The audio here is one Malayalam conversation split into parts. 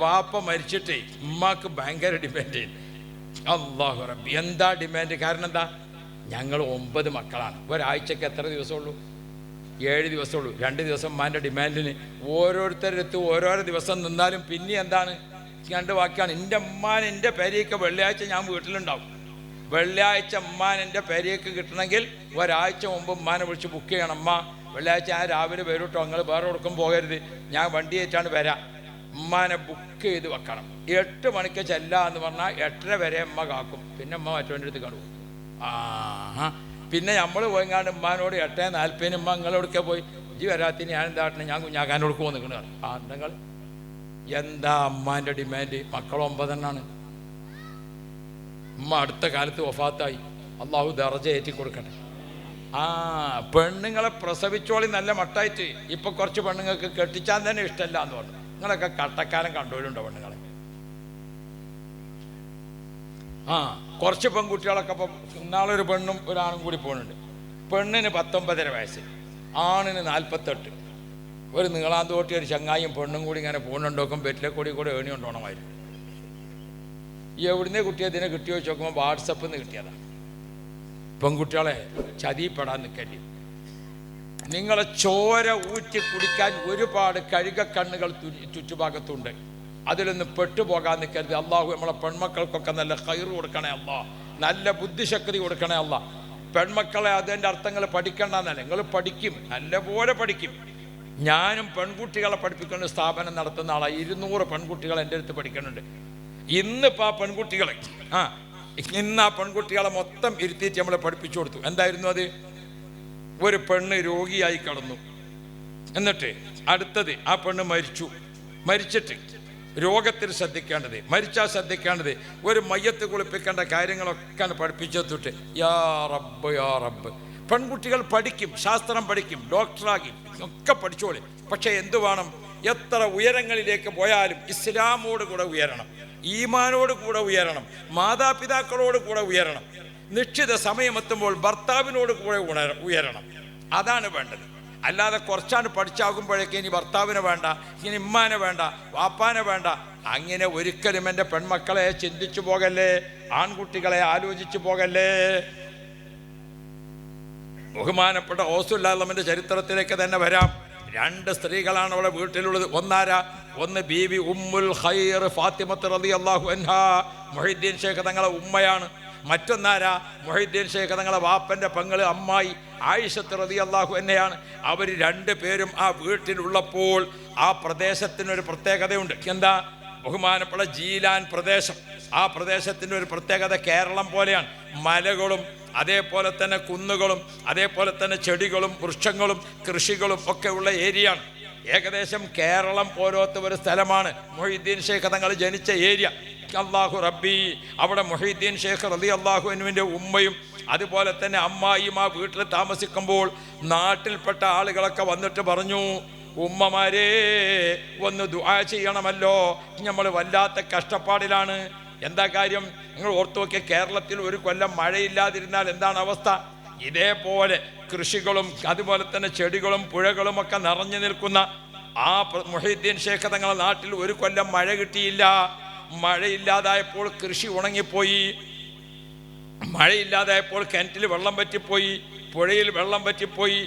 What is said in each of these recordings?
വാപ്പ മരിച്ചിട്ടേ ഉമ്മാക്ക് ഭയങ്കര ഡിമാൻഡ്. അല്ലാഹു റബ്ബി, എന്താ ഡിമാൻഡ്? കാരണം എന്താ? ഞങ്ങൾ 9 മക്കളാണ്. ഒരാഴ്ചക്ക് എത്ര ദിവസമുള്ളൂ? 7 ദിവസമുള്ളൂ. 2 ദിവസം ഉമ്മാൻ്റെ ഡിമാൻഡിന് ഓരോരുത്തരടുത്ത് ഓരോരോ ദിവസം നിന്നാലും പിന്നെ എന്താണ്? 2 വാക്കാണ്. എൻ്റെ ഉമ്മാൻ എൻ്റെ പെരയൊക്കെ വെള്ളിയാഴ്ച ഞാൻ വീട്ടിലുണ്ടാവും. വെള്ളിയാഴ്ച ഉമ്മാൻ എൻ്റെ പെരയൊക്കെ കിട്ടണമെങ്കിൽ ഒരാഴ്ച മുമ്പ് ഉമ്മാനെ വിളിച്ച് ബുക്ക് ചെയ്യണം. അമ്മ വെള്ളിയാഴ്ച ഞാൻ രാവിലെ വരും കേട്ടോ, നിങ്ങൾ വേറെ കൊടുക്കും പോകരുത്, ഞാൻ വണ്ടി ആയിട്ടാണ് വരാം. ഉമ്മാനെ ബുക്ക് ചെയ്ത് വെക്കണം. 8 മണിക്ക് ചെല്ലാന്ന് പറഞ്ഞാൽ 8:30 വരെ ഉമ്മ കാക്കും. പിന്നെ ഉമ്മ മറ്റവൻ്റെ അടുത്ത് കാണും. പിന്നെ നമ്മൾ പോയിങ്ങാണ്ട് ഉമ്മാനോട് 8:40 ഉമ്മ നിങ്ങളോടൊക്കെ പോയി ഇജ്ജ് വരാത്തിന് ഞാൻ എന്താട്ടണം, ഞാൻ കുഞ്ഞാക്കാനോട് പോകുന്ന നിൽക്കണ നിങ്ങൾ എന്താ അമ്മാൻ്റെ ഡിമാൻഡ്? മക്കൾ 9 എണ്ണാണ്. ഉമ്മ അടുത്ത കാലത്ത് വഫാത്തായി. അള്ളാഹു ദർജ ഏറ്റി കൊടുക്കട്ടെ. പെണ്ണുങ്ങളെ പ്രസവിച്ചോളി നല്ല മട്ടായിട്ട്. ഇപ്പൊ കുറച്ച് പെണ്ണുങ്ങൾക്ക് കെട്ടിച്ചാൻ തന്നെ ഇഷ്ടമല്ല എന്ന് പറഞ്ഞു. നിങ്ങളൊക്കെ കട്ടക്കാലം കണ്ടുപോലുണ്ടോ പെണ്ണുങ്ങളെ? കുറച്ച് പെൺകുട്ടികളൊക്കെ ഇപ്പം ഇന്നാളൊരു പെണ്ണും ഒരാണും കൂടി പോകുന്നുണ്ട്. പെണ്ണിന് 19.5 വയസ്സ്, ആണിന് 48. ഒരു നീളാന്തോട്ടി ഒരു ചങ്ങായും പെണ്ണും കൂടി ഇങ്ങനെ പോകുന്നുണ്ടോക്കും ബെറ്റിലെ കൂടി ഏണി കൊണ്ടോണമായിരുന്നു. എവിടുന്നേ കുട്ടി അതിനെ കിട്ടിയോ വെച്ച് നോക്കുമ്പോൾ വാട്സപ്പിൽ നിന്ന് കിട്ടിയതാണ്. പെൺകുട്ടികളെ ചതിപ്പെടാൻ നിൽക്കേണ്ടി. നിങ്ങളെ ചോര ഊറ്റി കുടിക്കാൻ ഒരുപാട് കഴുകക്കണ്ണുകൾ ചുറ്റുഭാഗത്തുണ്ട്. അതിലൊന്നും പെട്ടുപോകാൻ നിൽക്കരുത്. അള്ളാഹു നമ്മളെ പെൺമക്കൾക്കൊക്കെ നല്ല ഖൈറ് കൊടുക്കണേ അല്ലാ, നല്ല ബുദ്ധിശക്തി കൊടുക്കണേ അല്ലാ. പെൺമക്കളെ അതിൻ്റെ അർത്ഥങ്ങൾ പഠിക്കണ്ടെന്നല്ല, നിങ്ങൾ പഠിക്കും, നല്ലപോലെ പഠിക്കും. ഞാനും പെൺകുട്ടികളെ പഠിപ്പിക്കുന്ന സ്ഥാപനം നടത്തുന്ന ആളാണ്. 200 പെൺകുട്ടികൾ എൻ്റെ അടുത്ത് പഠിക്കുന്നുണ്ട്. ഇന്നിപ്പോൾ ആ പെൺകുട്ടികളെ ഇന്ന് ആ പെൺകുട്ടികളെ മൊത്തം ഇരുത്തിയിട്ട് നമ്മളെ പഠിപ്പിച്ചു കൊടുത്തു. എന്തായിരുന്നു അത്? ഒരു പെണ്ണ് രോഗിയായി കിടന്നു, എന്നിട്ട് അടുത്തത് ആ പെണ്ണ് മരിച്ചിട്ട് രോഗത്തിൽ ശ്രദ്ധിക്കേണ്ടത്, മരിച്ചാൽ ശ്രദ്ധിക്കേണ്ടത്, ഒരു മയ്യത്ത് കുളിപ്പിക്കേണ്ട കാര്യങ്ങളൊക്കെ പഠിപ്പിച്ചെത്തിട്ട് യാ റബ്ബ് യാ റബ്ബ്. പെൺകുട്ടികൾ പഠിക്കും, ശാസ്ത്രം പഠിക്കും, ഡോക്ടറാകി ഒക്കെ പഠിച്ചോളി. പക്ഷെ എന്തു വേണം? എത്ര ഉയരങ്ങളിലേക്ക് പോയാലും ഇസ്ലാമോട് കൂടെ ഉയരണം, ഈമാനോട് കൂടെ ഉയരണം, മാതാപിതാക്കളോട് കൂടെ ഉയരണം, നിശ്ചിത സമയമെത്തുമ്പോൾ ഭർത്താവിനോട് കൂടെ ഉയരണം. അതാണ് വേണ്ടത്. അല്ലാതെ കുറച്ചാണ് പഠിച്ചാകുമ്പോഴേക്ക് ഇനി ഭർത്താവിനെ വേണ്ട, ഇനി ഉമ്മാനെ വേണ്ട, വാപ്പാനെ വേണ്ട. അങ്ങനെ ഒരിക്കലും എൻ്റെ പെൺമക്കളെ ചിന്തിച്ചു പോകല്ലേ, ആൺകുട്ടികളെ ആലോചിച്ചു പോകല്ലേ. ബഹുമാനപ്പെട്ട ഔസുല്ലാഹുവിന്റെ ചരിത്രത്തിലേക്ക് തന്നെ വരാം. 2 സ്ത്രീകളാണ് അവിടെ വീട്ടിലുള്ളത്. ഒന്ന് ബീവി ഉമ്മുൽ ഖൈർ ഫാത്തിമത്ത് റളിയല്ലാഹു അൻഹാ, മുഹീദ്ദീൻ ശൈഖ് തങ്ങളെ ഉമ്മയാണ്. മറ്റൊന്നാരാ? മുഹീദ്ദീൻ ശൈഖ് തങ്ങളെ വാപ്പൻ്റെ പെങ്ങള് അമ്മായി ആയിഷത്ത് റളിയല്ലാഹു അൻഹയാണ്. അവർ 2 പേരും ആ വീട്ടിലുള്ളപ്പോൾ ആ പ്രദേശത്തിനൊരു പ്രത്യേകതയുണ്ട്. എന്താ? ബഹുമാനപ്പെട്ട ജീലാൻ പ്രദേശം. ആ പ്രദേശത്തിൻ്റെ ഒരു പ്രത്യേകത കേരളം പോലെയാണ്. മലകളും അതേപോലെ തന്നെ കുന്നുകളും അതേപോലെ തന്നെ ചെടികളും വൃക്ഷങ്ങളും കൃഷികളും ഒക്കെ ഉള്ള ഏരിയയാണ്. ഏകദേശം കേരളം പോലത്തെ ഒരു സ്ഥലമാണ് മുഹീദ്ദീൻ ശൈഖ് തങ്ങൾ ജനിച്ച ഏരിയ. അല്ലാഹു റബ്ബി, അവിടെ മുഹീദ്ദീൻ ശൈഖ് റളിയല്ലാഹു അൻഹുവിൻ്റെ ഉമ്മയും അതുപോലെ തന്നെ അമ്മായിയും ആ വീട്ടിൽ താമസിക്കുമ്പോൾ നാട്ടിൽപ്പെട്ട ആളുകളൊക്കെ വന്നിട്ട് പറഞ്ഞു, ഉമ്മമാരെ ഒന്ന് ദുആ ചെയ്യണമല്ലോ, നമ്മൾ വല്ലാത്ത കഷ്ടപ്പാടിലാണ്. എന്താ കാര്യം? നിങ്ങൾ ഓർത്തു നോക്കിയ കേരളത്തിൽ ഒരു കൊല്ലം മഴയില്ലാതിരുന്നാൽ എന്താണ് അവസ്ഥ? ഇതേപോലെ കൃഷികളും അതുപോലെ തന്നെ ചെടികളും പുഴകളും ഒക്കെ നിറഞ്ഞു നിൽക്കുന്ന ആ മുഹീദ്ദീൻ ശൈഖ് തങ്ങളുടെ നാട്ടിൽ ഒരു കൊല്ലം മഴ കിട്ടിയില്ല. മഴയില്ലാതായപ്പോൾ കൃഷി ഉണങ്ങിപ്പോയി, മഴയില്ലാതായപ്പോൾ കിണറ്റിൽ വെള്ളം പറ്റിപ്പോയി, പുഴയിൽ വെള്ളം പറ്റിപ്പോയി,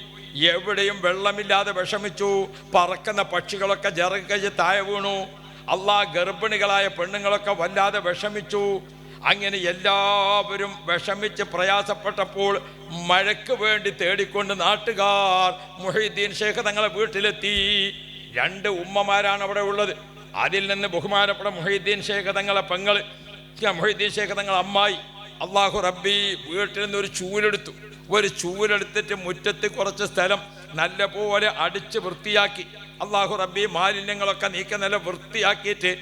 എവിടെയും വെള്ളമില്ലാതെ വിഷമിച്ചു. പറക്കുന്ന പക്ഷികളൊക്കെ ജറക് താഴെ വീണു. ഗർഭിണികളായ പെണ്ണുങ്ങളൊക്കെ വല്ലാതെ വിഷമിച്ചു. അങ്ങനെ എല്ലാവരും വിഷമിച്ച് പ്രയാസപ്പെട്ടപ്പോൾ മഴയ്ക്ക് വേണ്ടി തേടിക്കൊണ്ട് നാട്ടുകാർ മുഹീദ്ദീൻ ശൈഖ് തങ്ങളെ വീട്ടിലെത്തി. 2 ഉമ്മമാരാണ് അവിടെ ഉള്ളത്. അതിൽ നിന്ന് ബഹുമാനപ്പെട്ട മുഹീദ്ദീൻ ശൈഖ് തങ്ങളെ പെങ്ങള്, മുഹീദ്ദീൻ ശൈഖ് തങ്ങളെ അമ്മായി, അല്ലാഹു റബ്ബി, വീട്ടിൽ നിന്ന് ഒരു ചൂലെടുത്തിട്ട് മുറ്റത്ത് കുറച്ച് സ്ഥലം നല്ലപോലെ അടിച്ച് വൃത്തിയാക്കി. അല്ലാഹു റബ്ബി മാലിന്യങ്ങളൊക്കെ നീക്കി നല്ല വൃത്തിയാക്കിയിട്ട്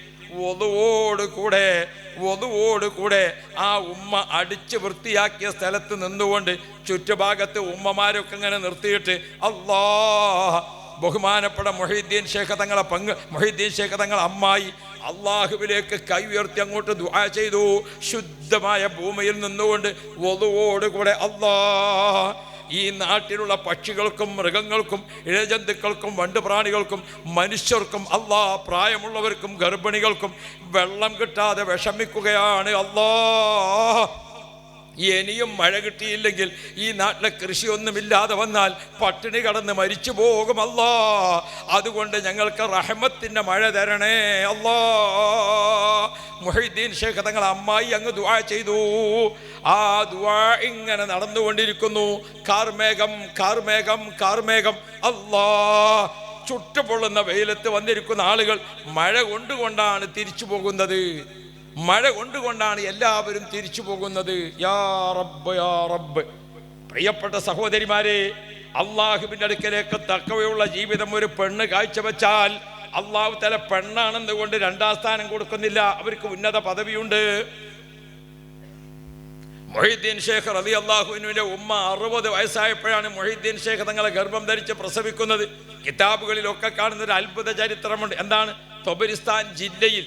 വധുവോടുകൂടെ ആ ഉമ്മ അടിച്ച് വൃത്തിയാക്കിയ സ്ഥലത്ത് നിന്നുകൊണ്ട് ചുറ്റുഭാഗത്ത് ഉമ്മമാരൊക്കെ ഇങ്ങനെ നിർത്തിയിട്ട് ബഹുമാനപ്പെട്ട മുഹീദ്ദീൻ ശൈഖ് തങ്ങളെ മുഹീദ്ദീൻ ശൈഖ് തങ്ങളെ അമ്മായി അള്ളാഹുവിലേക്ക് കൈ ഉയർത്തി അങ്ങോട്ട് ദുആ ചെയ്തു. ശുദ്ധമായ ഭൂമിയിൽ നിന്നുകൊണ്ട് വധുവോടുകൂടെ ഈ നാട്ടിലുള്ള പക്ഷികൾക്കും മൃഗങ്ങൾക്കും ഇഴജന്തുക്കൾക്കും വണ്ടുപ്രാണികൾക്കും മനുഷ്യർക്കും അല്ലാ പ്രായമുള്ളവർക്കും ഗർഭിണികൾക്കും വെള്ളം കിട്ടാതെ വിഷമിക്കുകയാണ് അല്ലാ. ഇനിയും മഴ കിട്ടിയില്ലെങ്കിൽ ഈ നാട്ടിലെ കൃഷിയൊന്നുമില്ലാതെ വന്നാൽ പട്ടിണി കടന്ന് മരിച്ചു പോകും അല്ലാ. അതുകൊണ്ട് ഞങ്ങൾക്ക് റഹ്മത്തിൻ്റെ മഴ തരണേ അല്ലാ. മുഹൈദ്ദീൻ ശൈഖ് തങ്ങൾ അമ്മായി അങ്ങ് ദുആ ചെയ്തു. ആ ദുആ ഇങ്ങനെ നടന്നുകൊണ്ടിരിക്കുന്നു. കാർമേഘം കാർമേഘം കാർമേഘം അല്ലാ. ചുട്ടുപൊള്ളുന്ന വെയിലത്ത് വന്നിരിക്കുന്ന ആളുകൾ മഴ കൊണ്ടുകൊണ്ടാണ് തിരിച്ചു പോകുന്നത്. മഴ കൊണ്ടുകൊണ്ടാണ് എല്ലാവരും തിരിച്ചു പോകുന്നത്. യാ റബ്ബ് യാ റബ്ബ്. പ്രിയപ്പെട്ട സഹോദരിമാരെ, അള്ളാഹുവിൻ്റെ അടുക്കലേക്ക് തഖ്വയുള്ള ജീവിതം ഒരു പെണ്ണ് കാഴ്ചവെച്ചാൽ അള്ളാഹു തആല പെണ്ണാണെന്ന് കൊണ്ട് രണ്ടാം സ്ഥാനം കൊടുക്കുന്നില്ല, അവർക്ക് ഉന്നത പദവിയുണ്ട്. മുഹൈദ്ദീൻ ശൈഖ് റളിയല്ലാഹു അൻഹുവിന്റെ ഉമ്മ 60 വയസ്സായപ്പോഴാണ് മുഹൈദ്ദീൻ ശൈഖ് തങ്ങളെ ഗർഭം ധരിച്ച് പ്രസവിക്കുന്നത്. കിതാബുകളിലൊക്കെ കാണുന്ന ഒരു അത്ഭുത ചരിത്രമുണ്ട്. എന്താണ്? തൊബരിസ്ഥാൻ ജില്ലയിൽ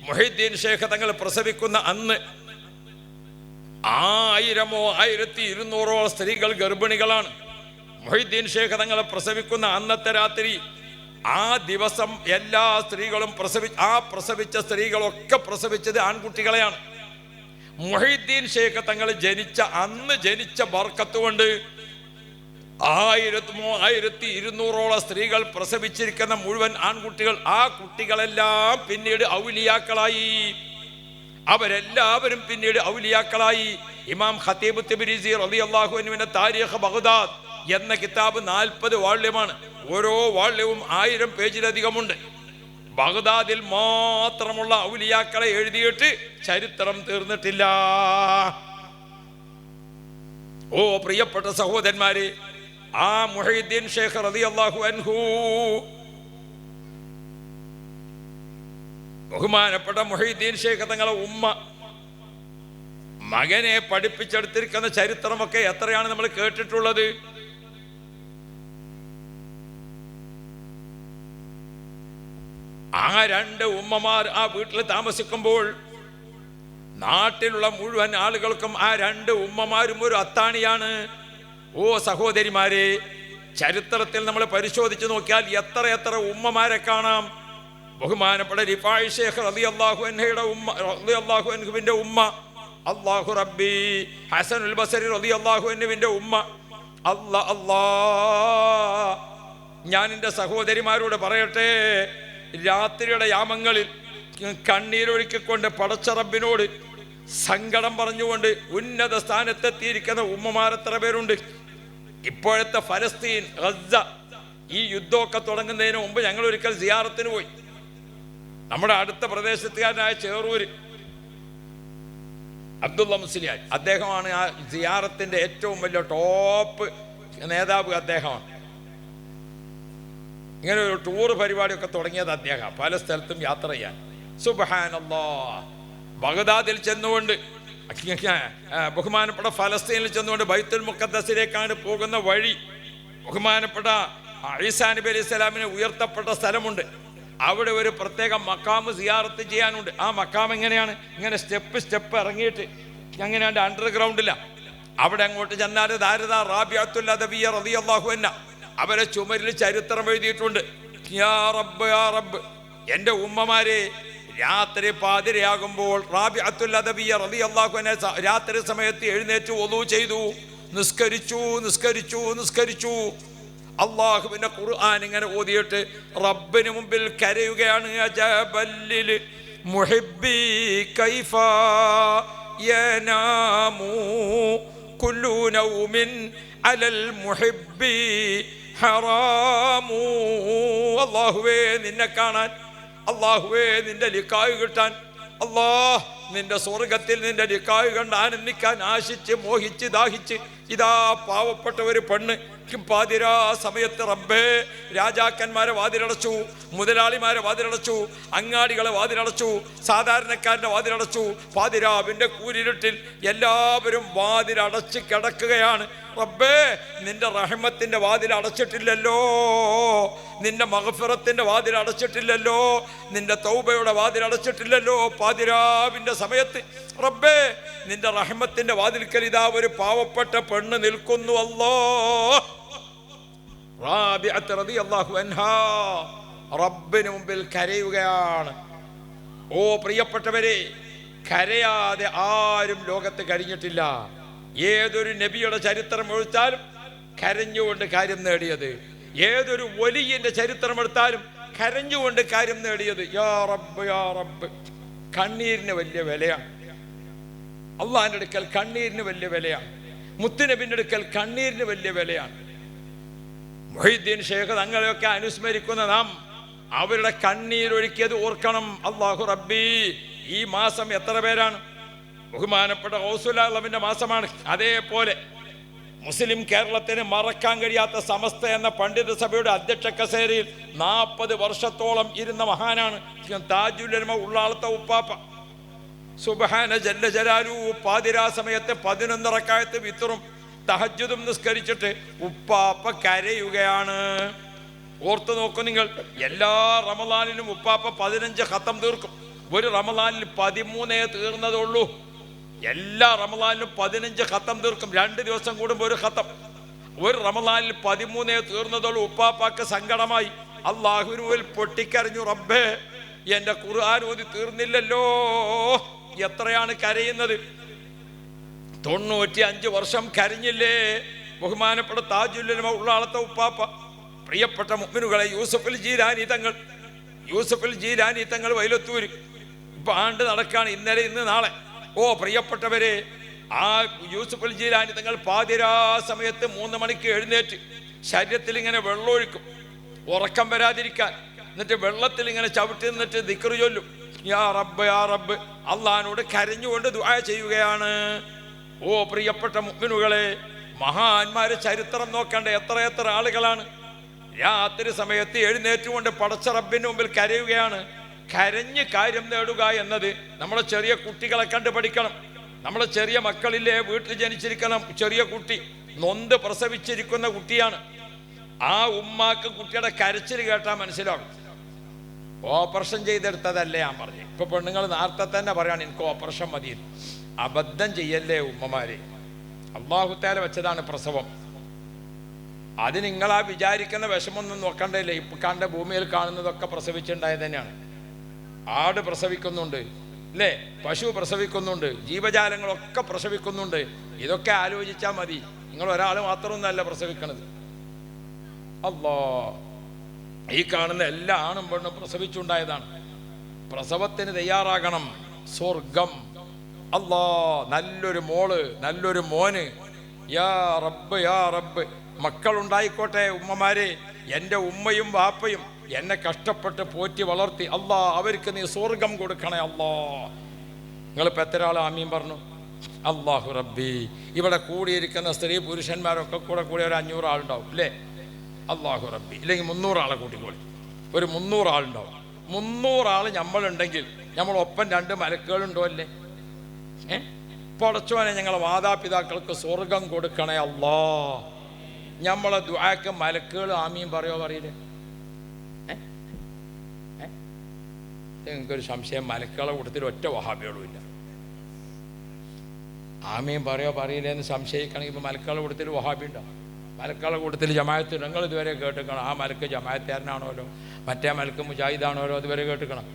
മുഹൈദ്ദീൻ ശൈഖ് തങ്ങൾ പ്രസവിക്കുന്ന അന്ന് 1000-ഓ 1200-ഓ സ്ത്രീകൾ ഗർഭിണികളാണ്. മുഹൈദ്ദീൻ ശൈഖ് തങ്ങളെ പ്രസവിക്കുന്ന അന്നത്തെ രാത്രി ആ ദിവസം എല്ലാ സ്ത്രീകളും പ്രസവിച്ച സ്ത്രീകളൊക്കെ പ്രസവിച്ചത് ആൺകുട്ടികളെയാണ്. മുഹൈദ്ദീൻ ശൈഖ് തങ്ങൾ അന്ന് ജനിച്ച ബർക്കത്ത് കൊണ്ട് 1000-ഓ 1200-ഓളം സ്ത്രീകൾ പ്രസവിച്ചിരിക്കുന്ന മുഴുവൻ ആൺകുട്ടികൾ, ആ കുട്ടികളെല്ലാം പിന്നീട് ഔലിയാക്കളായി. അവരെല്ലാവരും പിന്നീട് ഔലിയാക്കളായി. ഇമാം ഖതീബ് തിബ്രിസി റളിയല്ലാഹു അൻഹുവിന്റെ താരീഖ് ബഗ്ദാദ് എന്ന കിതാബ് 40 വാള്യമാണ്. ഓരോ വാള്യവും 1000 പേജിലധികമുണ്ട്. ബഗ്ദാദിൽ മാത്രമുള്ള ഔലിയാക്കളെ എഴുതിയിട്ട് ചരിത്രം തീർന്നിട്ടില്ല. ഓ പ്രിയപ്പെട്ട സഹോദരന്മാരെ, ആ മുഹൈദ്ദീൻ ശൈഖ് റളിയല്ലാഹു അൻഹു, ബഹുമാനപ്പെട്ട മുഹൈദ്ദീൻ ശൈഖ് തങ്ങളെ ഉമ്മ മകനെ പഠിപ്പിച്ചെടുത്തിരിക്കുന്ന ചരിത്രമൊക്കെ എത്രയാണ് നമ്മൾ കേട്ടിട്ടുള്ളത്. ആ 2 ഉമ്മമാർ ആ വീട്ടിൽ താമസിക്കുമ്പോൾ നാട്ടിലുള്ള മുഴുവൻ ആളുകൾക്കും ആ 2 ഉമ്മമാരും ഒരു അത്താണിയാണ്. ഓ സഹോദരിമാരെ, ചരിത്രത്തിൽ നമ്മൾ പരിശോധിച്ച് നോക്കിയാൽ എത്ര ഉമ്മമാരെ കാണാം. ബഹുമാനപ്പെട്ട റിഫായി ശൈഖ് റളിയല്ലാഹു അൻഹുവിന്റെ ഉമ്മ അല്ലാഹു റബ്ബി, ഹസനുൽ ബസരി റളിയല്ലാഹു അൻഹുവിന്റെ ഉമ്മ. അല്ലാ, ഞാൻ എൻ്റെ സഹോദരിമാരോട് പറയട്ടെ, രാത്രിയുടെ യാമങ്ങളിൽ കണ്ണീരൊഴുക്കിക്കൊണ്ട് പടച്ച റബ്ബിനോട് സങ്കടം പറഞ്ഞുകൊണ്ട് ഉന്നത സ്ഥാനത്തെത്തിയിരിക്കുന്ന ഉമ്മമാരെത്ര പേരുണ്ട്. ഇപ്പോഴത്തെ ഫലസ്തീൻ, ഗസ, ഈ യുദ്ധമൊക്കെ തുടങ്ങുന്നതിന് മുമ്പ് ഞങ്ങൾ ഒരിക്കൽ സിയാറത്തിന് പോയി. നമ്മുടെ അടുത്ത പ്രദേശത്തുകാരനായ ചേറൂര് അബ്ദുള്ള മുസ്ലിയാർ, അദ്ദേഹമാണ് ആ സിയാറത്തിന്റെ ഏറ്റവും വലിയ ടോപ്പ് നേതാവ്. അദ്ദേഹമാണ് ഇങ്ങനെ ഒരു ടൂർ പരിപാടിയൊക്കെ തുടങ്ങിയത് അദ്ദേഹം, പല സ്ഥലത്തും യാത്ര ചെയ്യാൻ. സുബ്ഹാനല്ലാഹ്. ബഗ്ദാദിൽ ചെന്നുകൊണ്ട് ബഹുമാനപ്പെട്ട ഫലസ്തീനിൽ ചെന്നുകൊണ്ട് ബൈത്തുൽ മുഖദ്ദസിലേക്കാണ് പോകുന്ന വഴി. ബഹുമാനപ്പെട്ട ഈസാ നബി അലൈഹി സ്വലാമിനെ ഉയർത്തപ്പെട്ട സ്ഥലമുണ്ട്. അവിടെ ഒരു പ്രത്യേക മക്കാമ് സിയാറത്ത് ചെയ്യാനുണ്ട്. ആ മക്കാം എങ്ങനെയാണ്? ഇങ്ങനെ സ്റ്റെപ്പ് ഇറങ്ങിയിട്ട് അങ്ങനെയാണ്ട് അണ്ടർഗ്രൗണ്ടില്ല. അവിടെ അങ്ങോട്ട് ചെന്നാൽ റാബിഅത്തുൽ അദവിയ്യ റളിയല്ലാഹു അൻഹ, അവരെ ചുമരിൽ ചരിത്രം എഴുതിയിട്ടുണ്ട്. യാ റബ്ബ് യാ റബ്ബ്, എൻ്റെ ഉമ്മമാരെ, രാത്രി പാതിരയാകുമ്പോൾ റാബിഅത്തുൽ അദവിയ്യ റളിയല്ലാഹു അൻഹ രാത്രി സമയത്ത് എഴുന്നേറ്റ് വുളൂ ചെയ്തു, നിസ്കരിച്ചു. അള്ളാഹുവിന്റെ ഖുർആൻ ഇങ്ങനെ ഓതിയിട്ട് റബ്ബിന് മുമ്പിൽ കരയുകയാണ്. അജബല്ലിൽ മുഹിബ്ബി കൈഫ യനാമു കുല്ലു നൗമിൻ അലൽ മുഹിബ്ബി ഹറാമു. അല്ലാഹുവേ, നിന്നെ കാണാൻ, അല്ലാഹുവേ നിന്റെ ലിഖായ് കിട്ടാൻ, അല്ലാഹ് നിന്റെ സ്വർഗത്തിൽ നിന്റെ ലിഖായ് കണ്ട് ആനന്ദിക്കാൻ ആശിച്ച് മോഹിച്ച് ദാഹിച്ച് ഇതാ പാവപ്പെട്ട ഒരു പെണ്ണ് പാതിരാ സമയത്ത് റബ്ബേ രാജാക്കന്മാരെ വാതിലടച്ചു, മുതലാളിമാരെ വാതിലടച്ചു, അങ്ങാടികളെ വാതിലടച്ചു, സാധാരണക്കാരൻ്റെ വാതിലടച്ചു. പാതിരാവിൻ്റെ കൂരിരുട്ടിൽ എല്ലാവരും വാതിലടച്ച് കിടക്കുകയാണ്. റബ്ബേ നിന്റെ റഹ്മത്തിന്റെ വാതിൽ അടച്ചിട്ടില്ലല്ലോ, നിന്റെ മഗ്ഫിറത്തിന്റെ വാതിൽ അടച്ചിട്ടില്ലല്ലോ, നിന്റെ തൗബയുടെ വാതിൽ അടച്ചിട്ടില്ലല്ലോ. പാതിരാവിന്റെ സമയത്ത് റബ്ബേ നിന്റെ റഹ്മത്തിന്റെ വാതിൽക്കൽ ഇതാ ഒരു പാവപ്പെട്ട പെണ്ണ് നിൽക്കുന്നു. റാബിഅത്ത് റളിയല്ലാഹു അൻഹാ റബ്ബിന് മുമ്പിൽ കരയുകയാണ്. ഓ പ്രിയപ്പെട്ടവരെ, കരയാതെ ആരും ലോകത്ത് കഴിഞ്ഞിട്ടില്ല. ഏതൊരു നബിയുടെ ചരിത്രം എടുത്താലും കരഞ്ഞുകൊണ്ട് കാര്യം നേടിയത്, ഏതൊരു വലിയന്റെ ചരിത്രം എടുത്താലും കരഞ്ഞുകൊണ്ട് കാര്യം നേടിയത്. യാ റബ്ബ് യാ റബ്ബ്. കണ്ണീരിന് വലിയ വിലയാണ്. അള്ളാഹിന്റെ അടുക്കൽ കണ്ണീരിന് വലിയ വിലയാണ്. മുത്തുനബിന്റെ അടുക്കൽ കണ്ണീരിന് വലിയ വിലയാണ്. മുഹീദ്ദീൻ ശൈഖ് തങ്ങളെയൊക്കെ അനുസ്മരിക്കുന്ന നാം അവരുടെ കണ്ണീരൊഴുക്കിയത് ഓർക്കണം. അല്ലാഹു റബ്ബി, ഈ മാസം എത്ര പേരാണ്? ബഹുമാനപ്പെട്ട ഗൗസുൽ മാസമാണ്. അതേപോലെ മുസ്ലിം കേരളത്തിന് മറക്കാൻ കഴിയാത്ത സമസ്ത എന്ന പണ്ഡിത സഭയുടെ അധ്യക്ഷ കസേരയിൽ 40 വർഷത്തോളം ഇരുന്ന മഹാനാണ് താജുൽ ഉലമ ഉള്ളാളത്തെ ഉപ്പാപ്പ. സുബ്ഹാന ജല്ല ജലാലു. പാതിരാ സമയത്ത് 11 റക്അത്ത് വിത്റും തഹജ്ജുദും നിസ്കരിച്ചിട്ട് ഉപ്പാപ്പ കരയുകയാണ്. ഓർത്തു നോക്കൂ നിങ്ങൾ, എല്ലാ റമളാനിലും ഉപ്പാപ്പ 15 ഖത്തം തീർക്കും. ഒരു റമളാനിൽ 13 തീർന്നതുള്ളൂ. എല്ലാ റമളാനിലും 15 ഖത്തം തീർക്കും. 2 ദിവസം കൂടുമ്പോൾ ഒരു ഖത്തം. ഒരു റമളാനിൽ 13 തീർന്നതുള്ളൂ. ഉപ്പാപ്പാക്ക് സങ്കടമായി. അല്ലാഹുവിന് മുമ്പിൽ പൊട്ടിക്കരഞ്ഞു, റബ്ബേ എന്റെ ഖുർആൻ ഓതി തീർന്നില്ലല്ലോ. എത്രയാണ് കരയുന്നത്? 95 വർഷം കരഞ്ഞില്ലേ ബഹുമാനപ്പെട്ട താജുൽ ഉലമ ഉള്ളാളത്തെ ഉപ്പാപ്പ. പ്രിയപ്പെട്ട മുഅ്മിനുകളെ, യൂസുഫുൽ ജീലാനി തങ്ങൾ വൈലത്തൂര് ഇപ്പൊ ആണ്ട് നടക്കാണ്. ഇന്നലെ ഇന്ന് നാളെ. ഓ പ്രിയപ്പെട്ടവരെ, ആ യൂസുഫുൽ ജീലാനി തങ്ങൾ പാതിരാ സമയത്ത് 3 മണിക്ക് എഴുന്നേറ്റ് ശരീരത്തിൽ ഇങ്ങനെ വെള്ളമൊഴിക്കും ഉറക്കം വരാതിരിക്കാൻ. എന്നിട്ട് വെള്ളത്തിൽ ഇങ്ങനെ ചവിട്ടി നിന്നിട്ട് ദിക്ർ ചൊല്ലും. യാ റബ്ബ് യാ റബ്ബ്. അള്ളാഹിനോട് കരഞ്ഞുകൊണ്ട് ദുആ ചെയ്യുകയാണ്. ഓ പ്രിയപ്പെട്ട മുഅ്മിനുകളെ, മഹാന്മാരെ ചരിത്രം നോക്കേണ്ട എത്ര ആളുകളാണ് രാത്രി സമയത്ത് എഴുന്നേറ്റുകൊണ്ട് പടച്ച റബ്ബിന്റെ മുമ്പിൽ കരയുകയാണ്. കരഞ്ഞ് കാര്യം നേടുക എന്നത് നമ്മളെ ചെറിയ കുട്ടികളെ കണ്ട് പഠിക്കണം. നമ്മളെ ചെറിയ മക്കളില്ലേ, വീട്ടിൽ ജനിച്ചിരിക്കണം ചെറിയ കുട്ടി, നൊന്ത് പ്രസവിച്ചിരിക്കുന്ന കുട്ടിയാണ്. ആ ഉമ്മാക്ക് കുട്ടിയുടെ കരച്ചിൽ കേട്ടാൽ മനസ്സിലാവും. ഓപ്പറേഷൻ ചെയ്തെടുത്തതല്ലേ ഞാൻ പറഞ്ഞു. ഇപ്പൊ പെണ്ണുങ്ങൾ നേരത്തെ തന്നെ പറയാണ് എനിക്ക് ഓപ്പറേഷൻ മതി. അബദ്ധം ചെയ്യല്ലേ ഉമ്മമാരെ. അല്ലാഹു തആല വെച്ചതാണ് പ്രസവം. അത് നിങ്ങളാ വിചാരിക്കുന്ന വിഷമൊന്നും നോക്കണ്ടല്ലേ. ഇപ്പൊ കണ്ട ഭൂമിയിൽ കാണുന്നതൊക്കെ പ്രസവിച്ചുണ്ടായത് തന്നെയാണ്. ആട് പ്രസവിക്കുന്നുണ്ട് അല്ലേ, പശു പ്രസവിക്കുന്നുണ്ട്, ജീവജാലങ്ങളൊക്കെ പ്രസവിക്കുന്നുണ്ട്. ഇതൊക്കെ ആലോചിച്ചാൽ മതി. നിങ്ങൾ ഒരാൾ മാത്രമൊന്നല്ല പ്രസവിക്കണത്. അല്ലാ, ഈ കാണുന്ന എല്ലാ ആണും പെണ്ണും പ്രസവിച്ചുണ്ടായതാണ്. പ്രസവത്തിന് തയ്യാറാകണം. സ്വർഗം. അല്ലാ, നല്ലൊരു മോള്, നല്ലൊരു മോന്. യാ റബ്ബ് യാ റബ്ബ്. മക്കളുണ്ടായിക്കോട്ടെ ഉമ്മമാരെ. എൻ്റെ ഉമ്മയും വാപ്പയും എന്നെ കഷ്ടപ്പെട്ട് പോറ്റി വളർത്തി. അല്ലാ, അവർക്ക് നീ സ്വർഗം കൊടുക്കണേ അല്ലാ. നിങ്ങളിപ്പോൾ എത്ര ആൾ ആമീൻ പറഞ്ഞു? അല്ലാഹു റബ്ബി. ഇവിടെ കൂടിയിരിക്കുന്ന സ്ത്രീ പുരുഷന്മാരൊക്കെ കൂടെ ഒരു 500 ആളുണ്ടാവും അല്ലേ? അല്ലാഹു റബ്ബി. ഇല്ലെങ്കിൽ 300 ആളെ കൂട്ടിക്കോളി. ഒരു 300 ആളുണ്ടാവും. 300 ആൾ നമ്മളുണ്ടെങ്കിൽ നമ്മളൊപ്പം 2 മലക്കുകളുണ്ടോ അല്ലേ? പടച്ചോനെ ഞങ്ങളെ മാതാപിതാക്കൾക്ക് സ്വർഗം കൊടുക്കണേ അല്ലാ. നമ്മളെ ദുആക്ക് മലക്കുകൾ ആമീൻ പറയോ പറയില്ലേ? നിങ്ങൾക്കൊരു സംശയം, മലക്കുകളെ കൂട്ടത്തിൽ ഒറ്റ വഹാബികളും ഇല്ല. ആമീൻ പറയോ പറയില്ലേ എന്ന് സംശയിക്കണമെങ്കിൽ ഇപ്പം മലക്കുകളെ കൂട്ടത്തിൽ വഹാബി ഉണ്ടാവും. മലക്കുകളെ കൂട്ടത്തിൽ ജമാഅത്ത് നിങ്ങൾ ഇതുവരെ കേട്ടിക്കണം. ആ മലക്ക് ജമാഅത്തുകാരനാണോലോ, മറ്റേ മലക്ക് മുജാഹിദാണോലോ, അതുവരെ കേട്ടിക്കണം.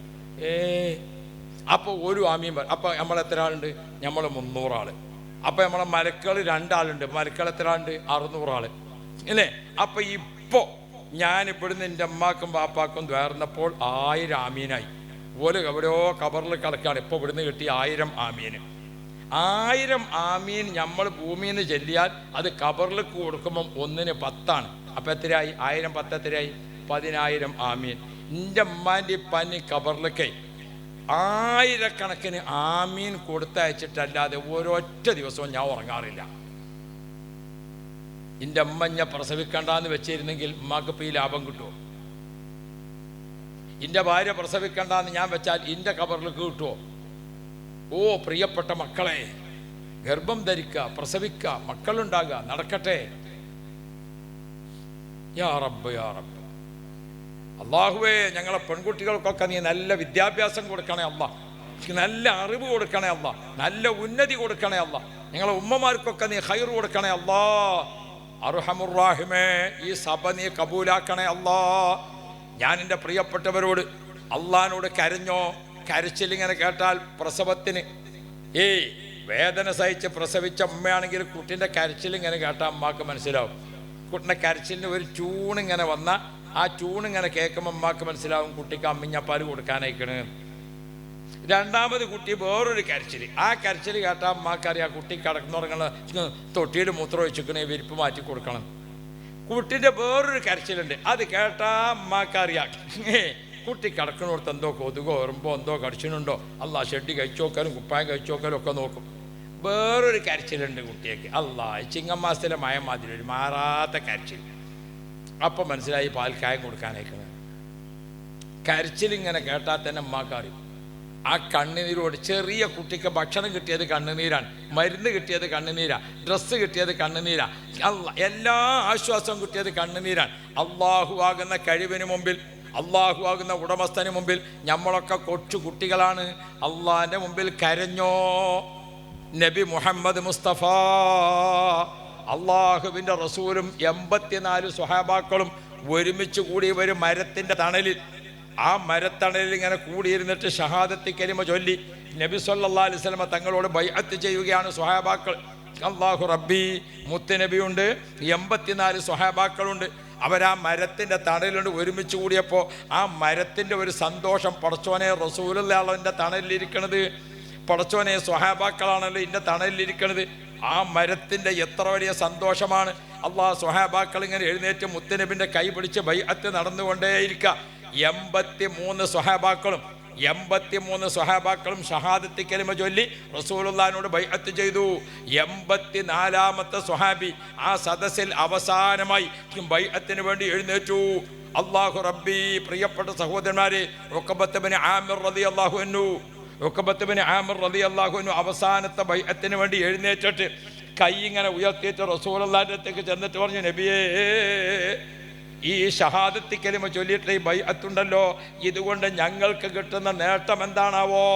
അപ്പോൾ ഒരു ആമീൻ അപ്പം നമ്മൾ എത്ര ആളുണ്ട്? നമ്മൾ 300 ആള്. അപ്പം നമ്മളെ മലക്കുകൾ 2 ആളുണ്ട്. മലക്കുകൾ എത്ര ആളുണ്ട്? 600 ആള് അല്ലേ? അപ്പം ഇപ്പോൾ ഞാൻ ഇവിടുന്ന് എൻ്റെ അമ്മാക്കും ബാപ്പാക്കും ദ്വാർന്നപ്പോൾ 1000 ആമീനായി. ഓല് എവിടെയോ കബറിൽ കിടക്കുകയാണ്. ഇപ്പോൾ ഇവിടുന്ന് കിട്ടി 1000 ആമീന്. 1000 ആമീൻ നമ്മൾ ഭൂമിയിൽ നിന്ന് ചെല്ലിയാൽ അത് കബറിലേക്ക് കൊടുക്കുമ്പം 1-ന് 10 അപ്പം എത്രയായി? 1000 10 എത്രയായി? 10000 ആമീൻ. എൻ്റെ അമ്മാൻ്റെ പനി കബറിലേക്ക് 1000കണക്കിന് ആമീൻ കൊടുത്തയച്ചിട്ടല്ലാതെ ഒരൊറ്റ ദിവസവും ഞാൻ ഉറങ്ങാറില്ല. എൻ്റെ അമ്മ ഞാൻ പ്രസവിക്കണ്ടെന്ന് വെച്ചിരുന്നെങ്കിൽ ഉമ്മാക്ക് ഇപ്പോൾ ഈ ലാഭം കിട്ടുമോ? എൻ്റെ ഭാര്യ പ്രസവിക്കണ്ടെന്ന് ഞാൻ വെച്ചാൽ എൻ്റെ കബറിലേക്ക് കിട്ടുമോ? ഓ പ്രിയപ്പെട്ട മക്കളെ, ഗർഭം ധരിക്കുക, പ്രസവിക്കുക, മക്കളുണ്ടാകുക, നടക്കട്ടെ. യാ റബ്ബ് യാ റബ്ബ്. അള്ളാഹുവേ, ഞങ്ങളെ പെൺകുട്ടികൾക്കൊക്കെ നീ നല്ല വിദ്യാഭ്യാസം കൊടുക്കണേ അല്ലാ, നല്ല അറിവ് കൊടുക്കണേ അല്ലാ, നല്ല ഉന്നതി കൊടുക്കണേ അല്ലാ. ഞങ്ങളെ ഉമ്മമാർക്കൊക്കെ നീ ഖൈർ കൊടുക്കണേ അല്ലാ. അർഹമുർ-റാഹിമേ, ഈ സഭ നീ കബൂലാക്കണേ അല്ലാ. ഞാൻ എൻ്റെ പ്രിയപ്പെട്ടവരോട് അള്ളാഹിനോട് കരഞ്ഞോ? കരച്ചിലിങ്ങനെ കേട്ടാൽ പ്രസവത്തിന് വേദന സഹിച്ച് പ്രസവിച്ച ഉമ്മയാണെങ്കിൽ കുട്ടീൻ്റെ കരച്ചിലിങ്ങനെ കേട്ടാൽ അമ്മക്ക് മനസ്സിലാവും. കുട്ടീൻ്റെ കരച്ചിലിന് ഒരു ചൂണിങ്ങനെ വന്ന ആ ചൂണിങ്ങനെ കേൾക്കുമ്പോൾ അമ്മക്ക് മനസ്സിലാവും കുട്ടിക്ക് അമ്മിഞ്ഞപ്പാൽ കൊടുക്കാനയക്കണ്. രണ്ടാമത് കുട്ടി വേറൊരു കരച്ചിൽ, ആ കരച്ചിൽ കേട്ടാൽ അമ്മക്കറിയാം കുട്ടി കിടക്കുന്നുറങ്ങണ തൊട്ടിയിൽ മൂത്രം ഒഴിച്ചിക്കണേ, വിരിപ്പ് മാറ്റി കൊടുക്കണം. കുട്ടിൻ്റെ വേറൊരു കരച്ചിലുണ്ട്, അത് കേട്ടാൽ അമ്മക്കറിയാം കുട്ടി കിടക്കണോടത്ത് എന്തോ കൊതുകോ എറുമ്പോ എന്തോ കടിച്ചിട്ടുണ്ടോ, അല്ലാ ഷെഡി കഴിച്ചു നോക്കാനും കുപ്പായം കഴിച്ചു നോക്കാനും ഒക്കെ നോക്കും. വേറൊരു കരച്ചിലുണ്ട് കുട്ടിയൊക്കെ, അല്ലാ ചിങ്ങമാസത്തിലെ മയം മാതിരി ഒരു മാറാത്ത കരച്ചിൽ. അപ്പം മനസ്സിലായി പാൽക്കായം കൊടുക്കാനയക്കുന്നത്. കരച്ചിലിങ്ങനെ കേട്ടാൽ തന്നെ അമ്മക്കറിയും. ആ കണ്ണുനീരോട്, ചെറിയ കുട്ടിക്ക് ഭക്ഷണം കിട്ടിയത് കണ്ണുനീരാണ്, മരുന്ന് കിട്ടിയത് കണ്ണുനീരാണ്, ഡ്രസ്സ് കിട്ടിയത് കണ്ണുനീരാണ്, എല്ലാ ആശ്വാസവും കിട്ടിയത് കണ്ണുനീരാണ്. അള്ളാഹു ആകുന്ന കഴിവിന് മുമ്പിൽ, അള്ളാഹു ആകുന്ന ഉടമസ്ഥന് മുമ്പിൽ നമ്മളൊക്കെ കൊച്ചു കുട്ടികളാണ്. അള്ളാഹിൻ്റെ മുമ്പിൽ കരഞ്ഞോ? നബി മുഹമ്മദ് മുസ്തഫ അള്ളാഹുവിൻ്റെ റസൂലും 84 സ്വഹാബാക്കളും ഒരുമിച്ച് കൂടി ഒരു മരത്തിൻ്റെ തണലിൽ, ആ മരത്തണലിൽ ഇങ്ങനെ കൂടിയിരുന്നിട്ട് ഷഹാദത്ത് കലിമ ചൊല്ലി നബി സല്ലല്ലാഹു അലൈഹി വസല്ലം തങ്ങളോട് ബൈഅത്ത് ചെയ്യുകയാണ് സ്വഹാബാക്കൾ. അല്ലാഹു റബ്ബി, മുത്തുനബിയുണ്ട്, 84 സ്വഹാബാക്കളുണ്ട്. അവരാ മരത്തിൻ്റെ തണലുണ്ട് ഒരുമിച്ച് കൂടിയപ്പോൾ ആ മരത്തിൻ്റെ ഒരു സന്തോഷം, പടച്ചോനെ റസൂലുള്ളാഹി എൻ്റെ തണലിലിരിക്കണത്, പടച്ചോനെ സ്വഹാബാക്കളാണല്ലോ എൻ്റെ തണലിലിരിക്കണത്. ആ മരത്തിൻ്റെ എത്ര വലിയ സന്തോഷമാണ്. അള്ളാഹ് സ്വഹാബാക്കൾ ഇങ്ങനെ എഴുന്നേറ്റ് മുത്തുനബിൻ്റെ കൈ പിടിച്ച് ബൈഅത്ത് നടന്നുകൊണ്ടേയിരിക്കുക. 83 സ്വഹാബാക്കളും ഷഹാദത്ത് കലിമ ചൊല്ലി റസൂലുള്ളാഹിനോട് ബൈഅത്ത് ചെയ്തു. 84ാമത്തെ സ്വഹാബി ആ സദസ്സിൽ അവസാനമായി ബൈഅത്തിന് വേണ്ടി എഴുന്നേറ്റു. അല്ലാഹു റബ്ബി, പ്രിയപ്പെട്ട സഹോദരന്മാരെ, ഉഖബത്ത് ബിൻ ആമിർ റളിയല്ലാഹു അൻഹു അവസാനത്തെ ബൈഅത്തിന് വേണ്ടി എഴുന്നേറ്റിട്ട് കൈ ഇങ്ങനെ ഉയർത്തിയിട്ട് റസൂലുള്ളാഹിന്റെ അടുത്തേക്ക് ചെന്നിട്ട് പറഞ്ഞു, നബിയേ, ഈ ഷഹാദത്ത് കലിമ ചൊല്ലിയിട്ട് ഈ ബൈഅത്തുണ്ടല്ലോ, ഇതുകൊണ്ട് ഞങ്ങൾക്ക് കിട്ടുന്ന നേട്ടം എന്താണാവോ,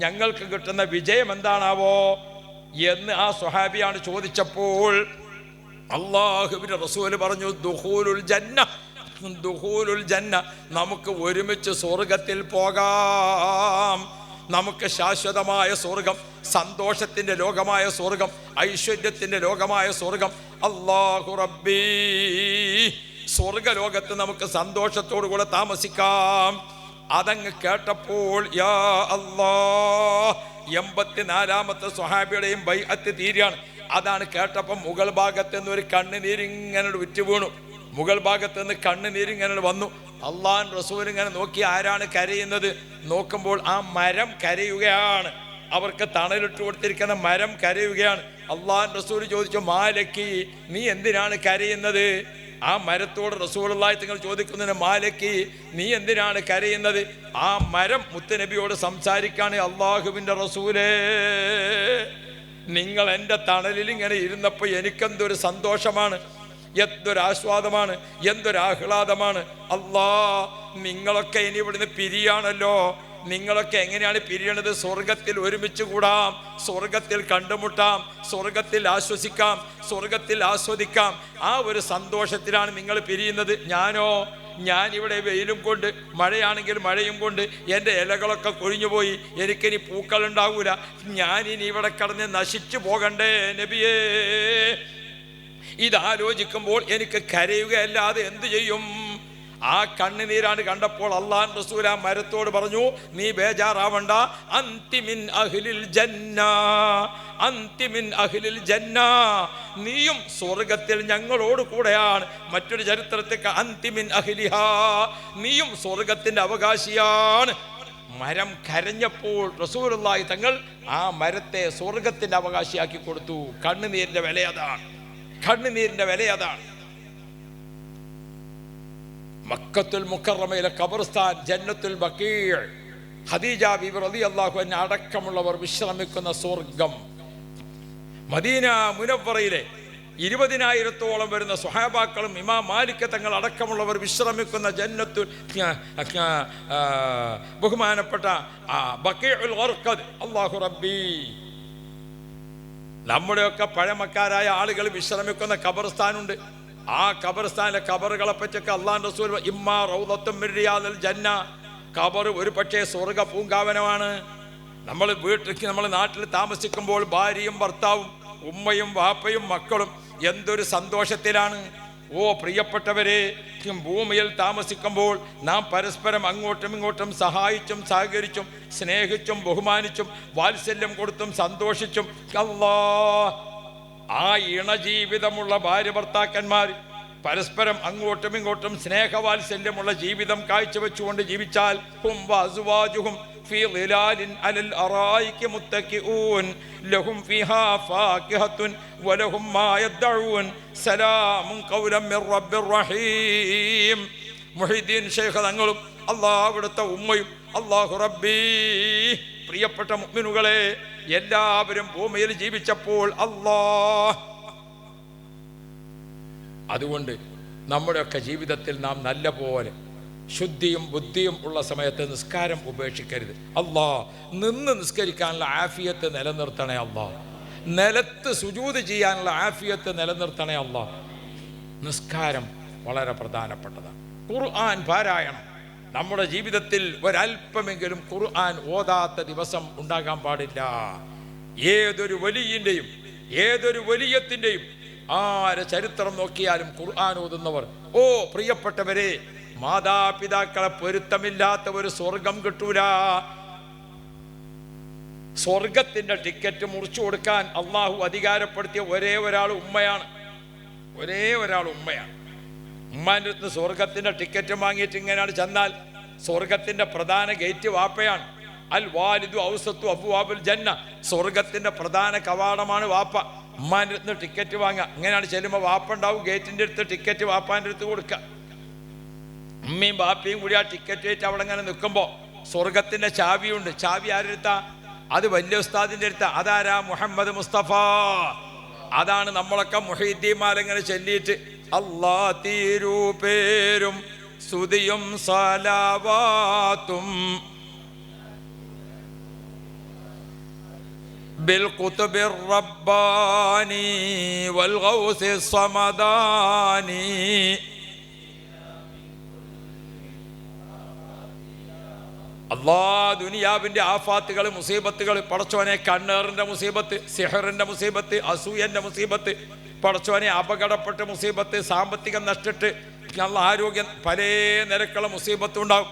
ഞങ്ങൾക്ക് കിട്ടുന്ന വിജയം എന്താണാവോ എന്ന് ആ സ്വഹാബിയാണ് ചോദിച്ചപ്പോൾ അല്ലാഹുവിന്റെ റസൂൽ പറഞ്ഞു, ദുഖൂലുൽ ജന്ന, നമുക്ക് ഒരുമിച്ച് സ്വർഗത്തിൽ പോകാം. നമുക്ക് ശാശ്വതമായ സ്വർഗം, സന്തോഷത്തിൻ്റെ ലോകമായ സ്വർഗം, ഐശ്വര്യത്തിൻ്റെ ലോകമായ സ്വർഗം. അല്ലാഹു റബ്ബി, സ്വർഗലോകത്ത് നമുക്ക് സന്തോഷത്തോടു കൂടെ താമസിക്കാം. അതങ്ങ് കേട്ടപ്പോൾ യാ അല്ലാ, 84ാമത്തെ സ്വഹാബിയുടെയും ബൈഅത്ത് തീരുകയാണ്. അതാണ് കേട്ടപ്പം മുകൾ ഭാഗത്ത് നിന്ന് ഒരു കണ്ണുനീരിങ്ങനെ വിറ്റു വീണു. മുകൾ ഭാഗത്ത് നിന്ന് കണ്ണുനീരിങ്ങനെ വന്നു. അള്ളാഹു റസൂൽ ഇങ്ങനെ നോക്കി, ആരാണ് കരയുന്നത്? നോക്കുമ്പോൾ ആ മരം കരയുകയാണ്. അവർക്ക് തണലിട്ട് കൊടുത്തിരിക്കുന്ന മരം കരയുകയാണ്. അള്ളാഹു റസൂൽ ചോദിച്ചു, മാലക്കി, നീ എന്തിനാണ് കരയുന്നത്? ആ മരത്തോട് റസൂലുള്ളാഹി തങ്ങൾ ചോദിക്കുന്നതിന്, മാലക്കി, നീ എന്തിനാണ് കരയുന്നത്? ആ മരം മുത്തുനബിയോട് സംസാരിക്കാണ്, അള്ളാഹുവിൻ്റെ റസൂലേ, നിങ്ങൾ എൻ്റെ തണലിൽ ഇങ്ങനെ ഇരുന്നപ്പോൾ എനിക്കെന്തൊരു സന്തോഷമാണ്, എന്തൊരാസ്വാദമാണ്, എന്തൊരാഹ്ലാദമാണ്. അല്ലാ, നിങ്ങളൊക്കെ ഇനി ഇവിടുന്ന് പിരിയാണല്ലോ. നിങ്ങളൊക്കെ എങ്ങനെയാണ് പിരിയണത്? സ്വർഗത്തിൽ ഒരുമിച്ച് കൂടാം, സ്വർഗത്തിൽ കണ്ടുമുട്ടാം, സ്വർഗത്തിൽ ആശ്വസിക്കാം, സ്വർഗത്തിൽ ആസ്വദിക്കാം. ആ ഒരു സന്തോഷത്തിലാണ് നിങ്ങൾ പിരിയുന്നത്. ഞാനിവിടെ വെയിലും കൊണ്ട്, മഴയാണെങ്കിൽ മഴയും കൊണ്ട് എൻ്റെ ഇലകളൊക്കെ കൊഴിഞ്ഞുപോയി, എനിക്കിനി പൂക്കളുണ്ടാവൂല, ഞാനിനി ഇവിടെ കടന്ന് നശിച്ചു പോകണ്ടേ നബിയേ? ഇതാലോചിക്കുമ്പോൾ എനിക്ക് കരയുകയല്ലാതെ എന്തു ചെയ്യും? ആ കണ്ണുനീരാണ് കണ്ടപ്പോൾ അല്ലാഹു റസൂൽ ആ മരത്തോട് പറഞ്ഞു, നീ ബേജാറാവണ്ട, അന്തിമിൻ അഹ്ലിൽ ജന്ന, നീയും സ്വർഗത്തിൽ ഞങ്ങളോട് കൂടെയാണ്. മറ്റൊരു ചരിത്രത്തിൽ അന്തിമിൻ അഹ്ലിഹാ, നീയും സ്വർഗത്തിന്റെ അവകാശിയാണ്. മരം കരഞ്ഞപ്പോൾ റസൂലുള്ളാഹി തങ്ങൾ ആ മരത്തെ സ്വർഗത്തിന്റെ അവകാശിയാക്കി കൊടുത്തു. കണ്ണുനീരിന്റെ വില അതാണ്, കണ്ണുനീരിന്റെ വില അതാണ്. മക്കത്തുൽ മുക്കറമയിലെ ഖബർസ്ഥാൻ, ജന്നത്തുൽ ബഖീഅ്, ഖദീജ ബീബി റളിയല്ലാഹു അൻഹ അടക്കമുള്ളവർ വിശ്രമിക്കുന്ന സ്വർഗം. മദീന മുനവ്വറയിലെ 20,000-ഓളം വരുന്ന സ്വഹാബാക്കളും ഇമാം മാലിക് തങ്ങൾ അടക്കമുള്ളവർ വിശ്രമിക്കുന്ന ജന്നത്തുൽ ബഹുമാനപ്പെട്ട ബഖീഉൽ ഗർഖദ്. അല്ലാഹു റബ്ബി, നമ്മുടെയൊക്കെ പഴമക്കാരായ ആളുകൾ വിശ്രമിക്കുന്ന ഖബർസ്ഥാനുണ്ട്. ആ ഖബർസ്ഥാനിലെ ഖബറുകളെ പറ്റിയൊക്കെ അല്ലാഹു റസൂൽ ഇമ്മാ റൗളത്തും മിൻ റിയാദിൽ ജന്ന, ഖബർ ഒരു പക്ഷേ സ്വർഗ പൂങ്കാവനമാണ്. നമ്മൾ നാട്ടിൽ താമസിക്കുമ്പോൾ ഭാര്യയും ഭർത്താവും ഉമ്മയും വാപ്പയും മക്കളും എന്തൊരു സന്തോഷത്തിലാണ്. ഓ പ്രിയപ്പെട്ടവരെ, ഭൂമിയിൽ താമസിക്കുമ്പോൾ നാം പരസ്പരം അങ്ങോട്ടും ഇങ്ങോട്ടും സഹായിച്ചും സഹകരിച്ചും സ്നേഹിച്ചും ബഹുമാനിച്ചും വാത്സല്യം കൊടുത്തും സന്തോഷിച്ചും ആ ഇണജീവിതമുള്ള ഭാര്യ ഭർത്താക്കന്മാർ പരസ്പരം അങ്ങോട്ടും ഇങ്ങോട്ടും സ്നേഹവാത്സല്യമുള്ള ജീവിതം കാഴ്ചവെച്ചുകൊണ്ട് ജീവിച്ചാൽ في ظلال على الأرائك متكئون لهم فيها فاكهة ولهم ما يدعون سلام قولا من رب رحيم. മുഹീദ്ദീൻ ശൈഖ് തങ്ങളും അല്ലാഹുവിടുത്തെ ഉമ്മയും അല്ലാഹു റബ്ബി, പ്രിയപ്പെട്ട മുഅ്മിനുകളെ, എല്ലാവരും ഭൂമിയിൽ ജീവിച്ചപ്പോൾ അതുകൊണ്ട് നമ്മുടെയൊക്കെ ജീവിതത്തിൽ നാം നല്ല പോലെ ശുദ്ധിയും ബുദ്ധിയും ഉള്ള സമയത്ത് നിസ്കാരം ഉപേക്ഷിക്കരുത്. നിന്ന് നിസ്കരിക്കാനുള്ള ആഫിയത്ത് നിലനിർത്തണേ അല്ലാ. നിലത്ത് സുജൂദ് ചെയ്യാനുള്ള ആഫിയത്ത് നിലനിർത്തണേ അല്ലാ. നിസ്കാരം വളരെ പ്രധാനപ്പെട്ടതാണ്. ഖുർആൻ പാരായണം. നമ്മുടെ ജീവിതത്തിൽ ഒരല്പമെങ്കിലും ഖുർആൻ ഓതാത്ത ദിവസം ഉണ്ടാകാൻ പാടില്ല. ഏതൊരു വലിയൻ്റെയും ഏതൊരു വലിയത്തിൻ്റെയും ആരെ ചരിത്രം നോക്കിയാലും ഖുർആൻ ഓതുന്നവർ, ഓ പ്രിയപ്പെട്ടവരെ, മാതാപിതാക്കളെ പൊരുത്തമില്ലാത്ത ഒരു സ്വർഗം കിട്ടൂല. സ്വർഗത്തിന്റെ ടിക്കറ്റ് മുറിച്ചു കൊടുക്കാൻ അള്ളാഹു അധികാരപ്പെടുത്തിയ ഒരേ ഒരാൾ ഉമ്മയാണ്. ഉമ്മാൻ്റെ അടുത്ത് സ്വർഗത്തിന്റെ ടിക്കറ്റ് വാങ്ങിയിട്ട് ഇങ്ങനെയാണ് ചെന്നാൽ സ്വർഗത്തിന്റെ പ്രധാന ഗേറ്റ് വാപ്പയാണ്. അൽ വാലിദു ഔസത്തു അബ്വാബുൽ ജന്ന, സ്വർഗത്തിന്റെ പ്രധാന കവാടമാണ് വാപ്പ. ഉമ്മാൻ്റെ അടുത്ത് ടിക്കറ്റ് വാങ്ങുക. ഇങ്ങനെയാണ് ചെല്ലുമ്പോൾ വാപ്പ ഉണ്ടാവും ഗേറ്റിന്റെ അടുത്ത്, ടിക്കറ്റ് വാപ്പാൻ്റെ അടുത്ത് കൊടുക്കുക. ഉമ്മയും ബാപ്പയും കൂടി ആ ടിക്കറ്റ് ആയിട്ട് അവിടെ ഇങ്ങനെ നിൽക്കുമ്പോൾ സ്വർഗത്തിന്റെ ചാവിയുണ്ട്. ചാവി ആരെടുത്താ? അത് വലിയ ഉസ്താദിന്റെ അടുത്താ. അതാരാ? മുഹമ്മദ് മുസ്തഫ. അതാണ് നമ്മളൊക്കെ മുഹീദ്ദീന്മാരിങ്ങനെ ചൊല്ലിയിട്ട് അല്ലാ തീരുപേരും സ്തുതിയും സലാവാത്തും ബിൽ ഖുത്ബിർ റബ്ബാനി വൽ ഗൗസി സമദാനി. ദുനിയാവിന്റെ ആഫാത്തുകൾ, മുസീബത്തുകൾ, പടച്ചോനെ കണ്ണേറിന്റെ മുസീബത്ത്, സിഹറിന്റെ മുസീബത്ത്, അസൂയന്റെ മുസീബത്ത്, പടച്ചോനെ അപകടപ്പെട്ട മുസീബത്ത്, സാമ്പത്തികം നഷ്ടിട്ട് ആരോഗ്യം, പല നിരക്കുള്ള മുസീബത്ത് ഉണ്ടാവും.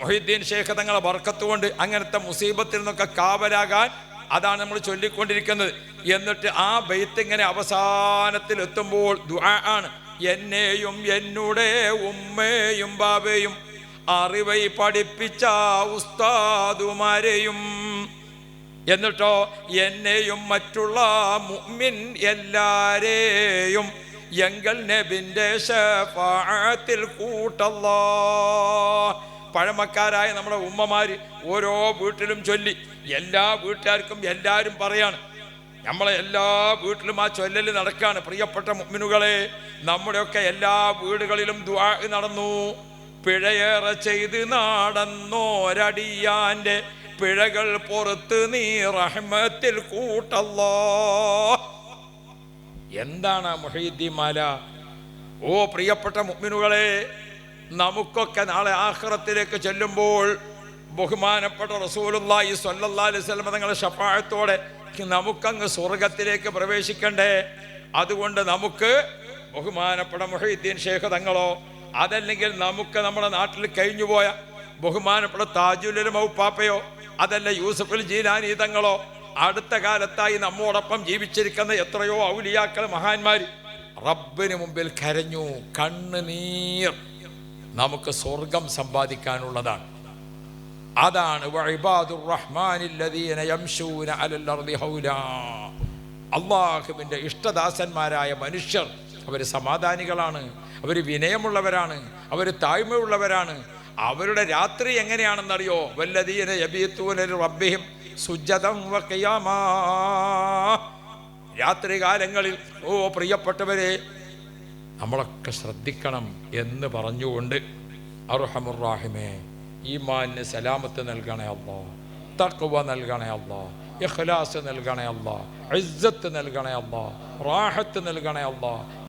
മുഹീദ്ദീൻ ശൈഖ് തങ്ങളെ ബർക്കത്ത് കൊണ്ട് അങ്ങനത്തെ മുസീബത്തിൽ നിന്നൊക്കെ കാവലാകാൻ അതാണ് നമ്മൾ ചൊല്ലിക്കൊണ്ടിരിക്കുന്നത്. എന്നിട്ട് ആ ബൈത്ത് ഇങ്ങനെ അവസാനത്തിൽ എത്തുമ്പോൾ ദുആ ആണ്. എന്നെയും എന്നുടെ ഉമ്മയും ബാബയും അറിവൈ പഠിപ്പിച്ച ഉസ്താദുമാരെയും, എന്നിട്ടോ എന്നെയും മറ്റുള്ള മുഅ്മിൻ എല്ലാരെയും എങ്കൽ നബിന്റെ ശഫാഅത്തിൽ കൂട്ടല്ലാ. പഴമക്കാരായ നമ്മുടെ ഉമ്മമാര് ഓരോ വീട്ടിലും ചൊല്ലി, എല്ലാ വീട്ടുകാർക്കും എല്ലാവരും പറയാണ്. നമ്മളെ എല്ലാ വീട്ടിലും ആ ചൊല്ലല് നടക്കാണ്. പ്രിയപ്പെട്ട മുഅ്മിനുകളെ, നമ്മുടെയൊക്കെ എല്ലാ വീടുകളിലും ദുആ നടന്നു. പിഴയേറെ ചെയ്ത് നടന്നോരടിയാന്റെ പിഴകൾ പുറത്ത് നീ റഹ്മത്തിൽ കൂട്ടല്ലാ. എന്താണ് മുഹീദ്ദീൻ മാല? ഓ പ്രിയപ്പെട്ട മുഅ്മിനുകളെ, നമുക്കൊക്കെ നാളെ ആഖിറത്തിലേക്ക് ചെല്ലുമ്പോൾ ബഹുമാനപ്പെട്ട റസൂലുള്ളാഹി സ്വല്ലല്ലാഹു അലൈഹി വസല്ലം തങ്ങളുടെ ശഫാഅത്തോടെ നമുക്കങ്ങ് സ്വർഗത്തിലേക്ക് പ്രവേശിക്കണ്ടേ? അതുകൊണ്ട് നമുക്ക് ബഹുമാനപ്പെട്ട മുഹീദ്ദീൻ ശൈഖ് തങ്ങളോ അതല്ലെങ്കിൽ നമുക്ക് നമ്മുടെ നാട്ടിൽ കഴിഞ്ഞുപോയ ബഹുമാനപ്പെട്ട താജുൽ ഉലമ ഉപ്പാപ്പയോ അതല്ല യൂസുഫുൽ ജീലാനി തങ്ങളോ അടുത്ത കാലത്തായി നമ്മോടൊപ്പം ജീവിച്ചിരിക്കുന്ന എത്രയോ ഔലിയാക്കൾ മഹാന്മാർ റബ്ബിന് മുമ്പിൽ കരഞ്ഞു. കണ്ണുനീർ നമുക്ക് സ്വർഗം സമ്പാദിക്കാനുള്ളതാണ്. അതാണ് വഇബാദുർ റഹ്മാനില്ലദീന യംശൂന അലൽ അർളി ഹൗലാ. അല്ലാഹുവിൻ്റെ ഇഷ്ടദാസന്മാരായ മനുഷ്യർ അവർ സമാധാനികളാണ്, അവർ വിനയമുള്ളവരാണ്, അവർ താഴ്മയുള്ളവരാണ്. അവരുടെ രാത്രി എങ്ങനെയാണെന്നറിയോ? വല്ലദീന യബീതൂന ലിറബ്ബിഹിം സുജ്ജദൻ വഖിയാമാ. രാത്രി കാലങ്ങളിൽ പ്രിയപ്പെട്ടവരെ നമ്മളൊക്കെ ശ്രദ്ധിക്കണം എന്ന് പറഞ്ഞുകൊണ്ട് അർഹമുർ-റാഹിമേ ഈമാനിന് സലാമത്ത് നൽകണേ അല്ലാ, തഖ്വ നൽകണേ അല്ലാ, ഇഖ്ലാസ് നൽകണേ അല്ലാ, ഇസ്സത്ത് നൽകണേ അല്ലാ, റാഹത്ത് നൽകണേ അല്ലാ.